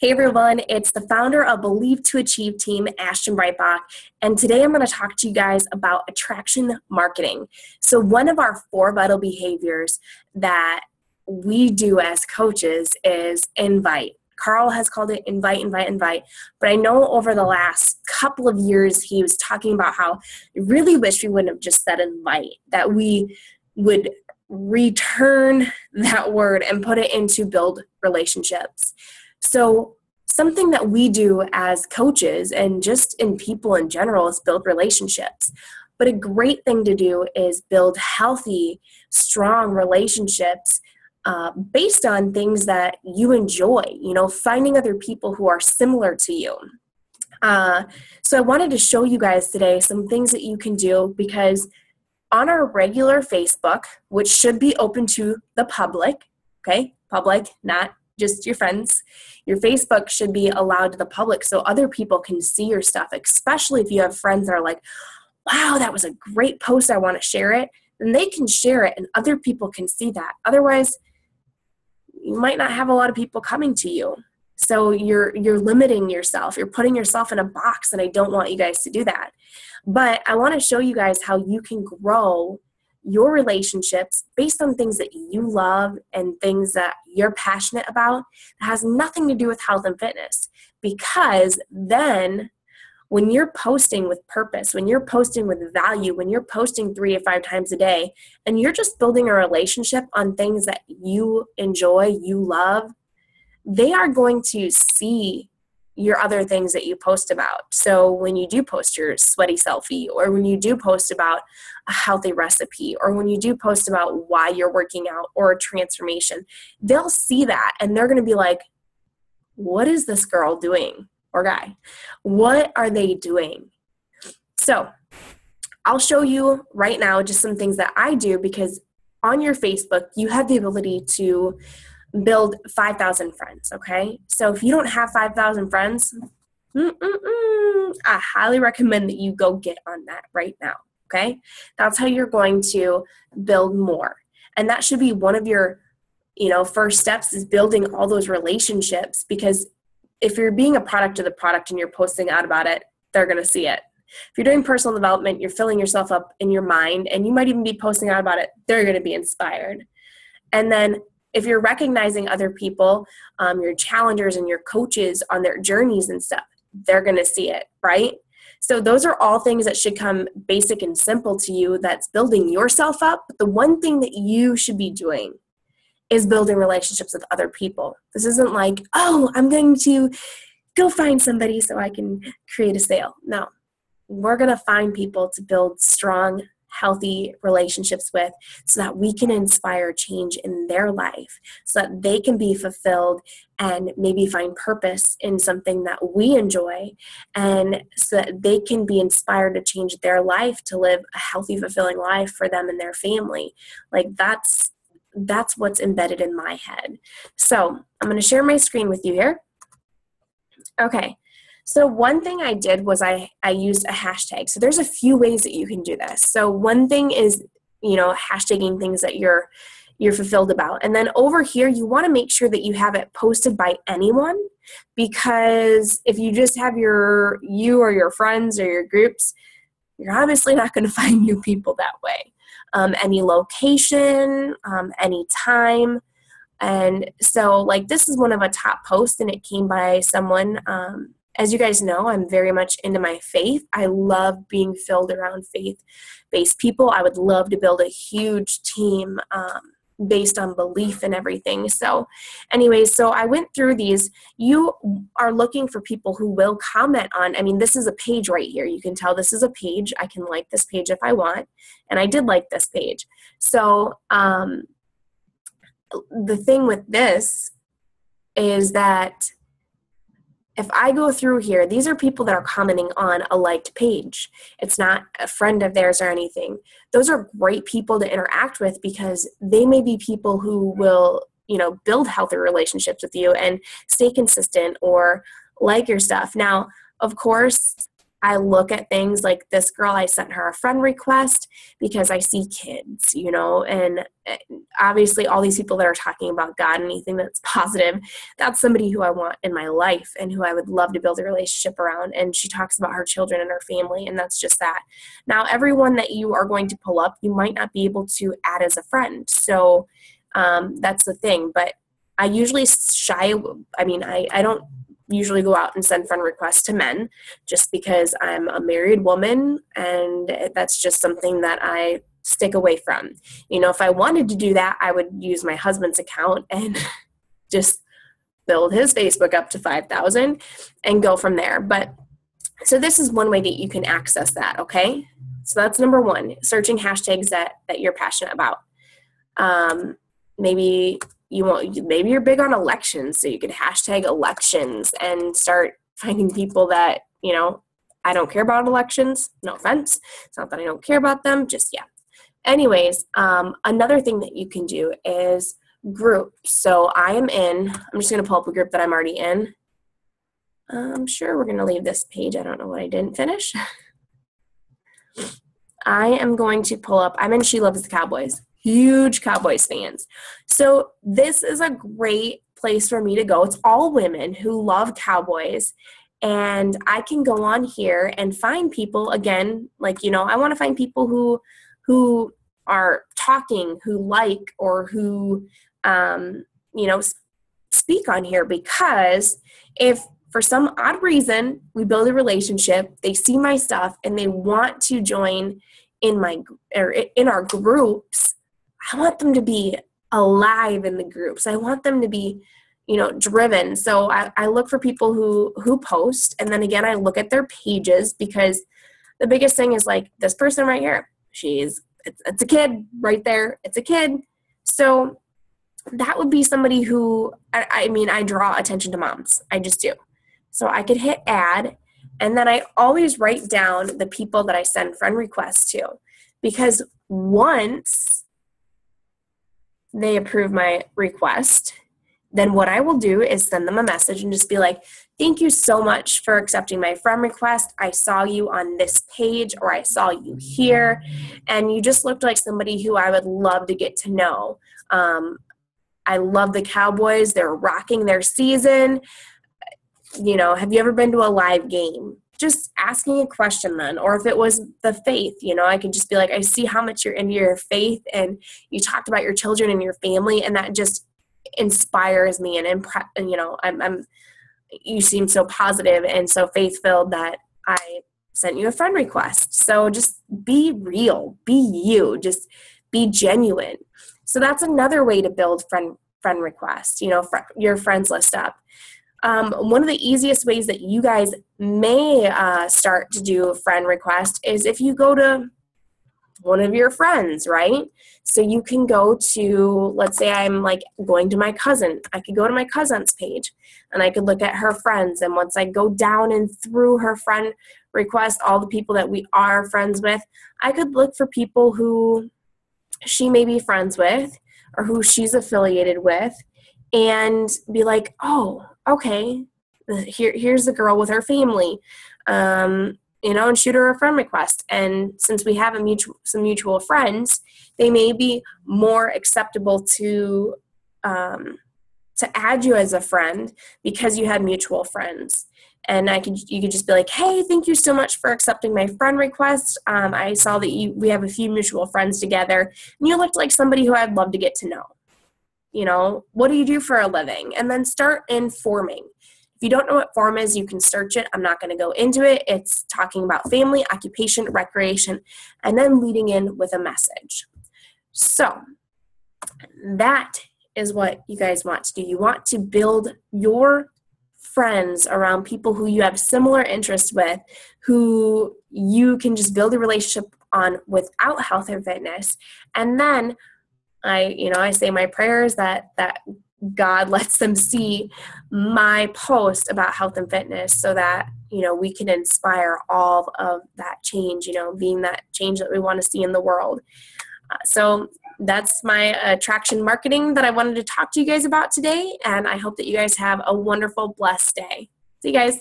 Hey everyone, it's the founder of Believe to Achieve team, Ashton Breitbach, and today I'm going to talk to you guys about attraction marketing. So one of our 4 vital behaviors that we do as coaches is invite. Carl has called it invite, but I know over the last couple of years he was talking about how I really wish we wouldn't have just said invite, that we would return that word and put it into build relationships. So something that we do as coaches and just in people in general is build relationships. But a great thing to do is build healthy, strong relationships based on things that you enjoy, finding other people who are similar to you. So I wanted to show you guys today some things that you can do, because on our regular Facebook, which should be open to the public, okay, public, not just your friends. Your Facebook should be allowed to the public so other people can see your stuff, especially if you have friends that are like, wow, that was a great post, I want to share it. Then they can share it and other people can see that. Otherwise, you might not have a lot of people coming to you. So you're limiting yourself. You're putting yourself in a box, and I don't want you guys to do that. But I want to show you guys how you can grow your relationships based on things that you love and things that you're passionate about that has nothing to do with health and fitness. Because then when you're posting with purpose, when you're posting with value, when you're posting 3 to 5 times a day, and you're just building a relationship on things that you enjoy, you love, they are going to see your other things that you post about. So when you do post your sweaty selfie, or when you do post about a healthy recipe, or when you do post about why you're working out or a transformation, they'll see that and they're going to be like, what is this girl doing or guy? What are they doing? So I'll show you right now just some things that I do, because on your Facebook, you have the ability to build 5,000 friends, okay? So if you don't have 5,000 friends, I highly recommend that you go get on that right now, okay? That's how you're going to build more. And that should be one of your, first steps, is building all those relationships, because if you're being a product of the product and you're posting out about it, they're going to see it. If you're doing personal development, you're filling yourself up in your mind, and you might even be posting out about it, they're going to be inspired. And then if you're recognizing other people, your challengers and your coaches on their journeys and stuff, they're going to see it, right? So those are all things that should come basic and simple to you, that's building yourself up. But the one thing that you should be doing is building relationships with other people. This isn't like, oh, I'm going to go find somebody so I can create a sale. No, we're going to find people to build strong, healthy relationships with, so that we can inspire change in their life, so that they can be fulfilled and maybe find purpose in something that we enjoy, and so that they can be inspired to change their life to live a healthy, fulfilling life for them and their family. Like that's what's embedded in my head. So I'm going to share my screen with you here. Okay. So one thing I did was I used a hashtag. So there's a few ways that you can do this. So one thing is, hashtagging things that you're fulfilled about. And then over here, you want to make sure that you have it posted by anyone, because if you just have you or your friends or your groups, you're obviously not going to find new people that way. Any location, any time. And so like this is one of a top posts, and it came by someone, as you guys know, I'm very much into my faith. I love being filled around faith-based people. I would love to build a huge team based on belief and everything. So anyways, so I went through these. You are looking for people who will comment on, this is a page right here. You can tell this is a page. I can like this page if I want. And I did like this page. So the thing with this is that if I go through here, these are people that are commenting on a liked page. It's not a friend of theirs or anything. Those are great people to interact with, because they may be people who will, build healthy relationships with you and stay consistent or like your stuff. Now, of course, I look at things like this girl, I sent her a friend request because I see kids, and obviously all these people that are talking about God, anything that's positive, that's somebody who I want in my life and who I would love to build a relationship around. And she talks about her children and her family, and that's just that. Now, everyone that you are going to pull up, you might not be able to add as a friend. So that's the thing. But I usually I don't usually go out and send friend requests to men just because I'm a married woman, and that's just something that I stick away from. If I wanted to do that, I would use my husband's account and just build his Facebook up to 5,000 and go from there. But so this is one way that you can access that. Okay. So that's number one, searching hashtags that you're passionate about. Maybe you're big on elections, so you could hashtag elections and start finding people that, I don't care about elections. No offense. It's not that I don't care about them, just yeah. Anyways, another thing that you can do is groups. So I'm just going to pull up a group that I'm already in. I'm sure we're going to leave this page. I don't know what I didn't finish. I am going to pull up, I'm in She Loves the Cowboys. Huge Cowboys fans. So this is a great place for me to go. It's all women who love Cowboys. And I can go on here and find people, again, like, I want to find people who are talking, who like, or who, speak on here, because if for some odd reason we build a relationship, they see my stuff and they want to join in our groups, I want them to be alive in the groups. I want them to be, driven. So I look for people who post, and then again, I look at their pages, because the biggest thing is like this person right here. It's a kid right there. It's a kid. So that would be somebody who, I draw attention to moms. I just do. So I could hit add, and then I always write down the people that I send friend requests to, because once they approve my request, then what I will do is send them a message and just be like, thank you so much for accepting my friend request. I saw you on this page, or I saw you here, and you just looked like somebody who I would love to get to know. I love the Cowboys. They're rocking their season. Have you ever been to a live game? Just asking a question then. Or if it was the faith, I could just be like, I see how much you're into your faith, and you talked about your children and your family, and that just inspires me, and you seem so positive and so faith-filled that I sent you a friend request. So just be real, be you, just be genuine. So that's another way to build friend requests, your friends list up. One of the easiest ways that you guys may start to do a friend request is if you go to one of your friends, right? So you can go to, let's say I'm like going to my cousin. I could go to my cousin's page and I could look at her friends. And once I go down and through her friend request, all the people that we are friends with, I could look for people who she may be friends with or who she's affiliated with, and be like, oh, okay, here's the girl with her family, and shoot her a friend request. And since we have some mutual friends, they may be more acceptable to add you as a friend because you had mutual friends. And you could just be like, hey, thank you so much for accepting my friend request. I saw that we have a few mutual friends together, and you looked like somebody who I'd love to get to know. What do you do for a living? And then start informing. If you don't know what form is, you can search it. I'm not going to go into it. It's talking about family, occupation, recreation, and then leading in with a message. So that is what you guys want to do. You want to build your friends around people who you have similar interests with, who you can just build a relationship on without health and fitness. And then I say my prayers that God lets them see my post about health and fitness, so that, we can inspire all of that change, being that change that we want to see in the world. So that's my attraction marketing that I wanted to talk to you guys about today. And I hope that you guys have a wonderful, blessed day. See you guys.